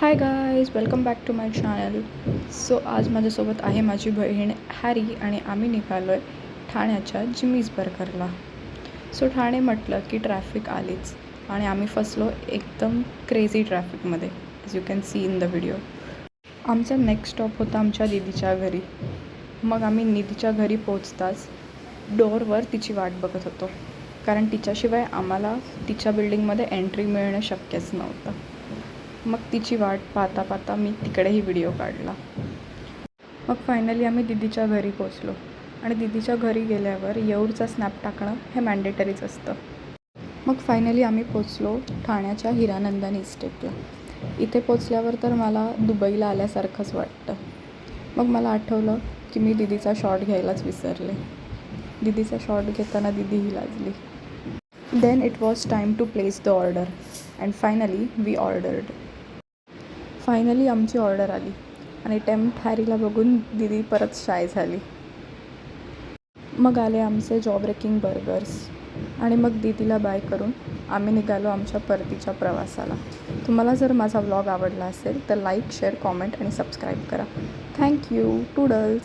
High guys, welcome back to my channel. So आज माझ्यासोबत आहे माझी बहीण हॅरी आणि आम्ही निघालो आहे ठाण्याच्या जिमीज बर्गरला. सो ठाणे म्हटलं की ट्रॅफिक आलीच आणि आम्ही फसलो एकदम क्रेझी ट्रॅफिकमध्ये, as you can see in the video. आमचा नेक्स्ट स्टॉप होता आमच्या दीदीच्या घरी. मग आम्ही निधीच्या घरी पोचताच डोअरवर तिची वाट बघत होतो, कारण तिच्याशिवाय आम्हाला तिच्या बिल्डिंगमध्ये एंट्री मिळणं शक्यच नव्हतं. मग तिची वाट पाहता पाहता मी तिकडेही व्हिडिओ काढला. मग फायनली आम्ही दीदीच्या घरी पोचलो आणि दीदीच्या घरी गेल्यावर येऊरचा स्नॅप टाकणं हे मॅन्डेटरीच असतं. मग फायनली आम्ही पोचलो ठाण्याच्या हिरानंदानी इस्टेटला. इथे पोचल्यावर तर मला दुबईला आल्यासारखंच वाटतं. मग मला आठवलं की मी दीदीचा शॉट घ्यायलाच विसरले. दीदीचा शॉट घेताना दीदीही लाजली. Then it was time to place the order and finally we ordered. Finally आमची ऑर्डर आली आणि टेम्प्ट हॅरीला बघून दीदी परत शाय झाली. मग आले आमचे जॉ ब्रेकिंग बर्गर्स आणि मग दीदीला बाय करून आम्ही निघालो आमच्या परतीच्या प्रवासाला. तुम्हाला जर माझा व्लॉग आवडला असेल तर लाईक, शेअर, कॉमेंट आणि सबस्क्राईब करा. थँक्यू. टूडल्स.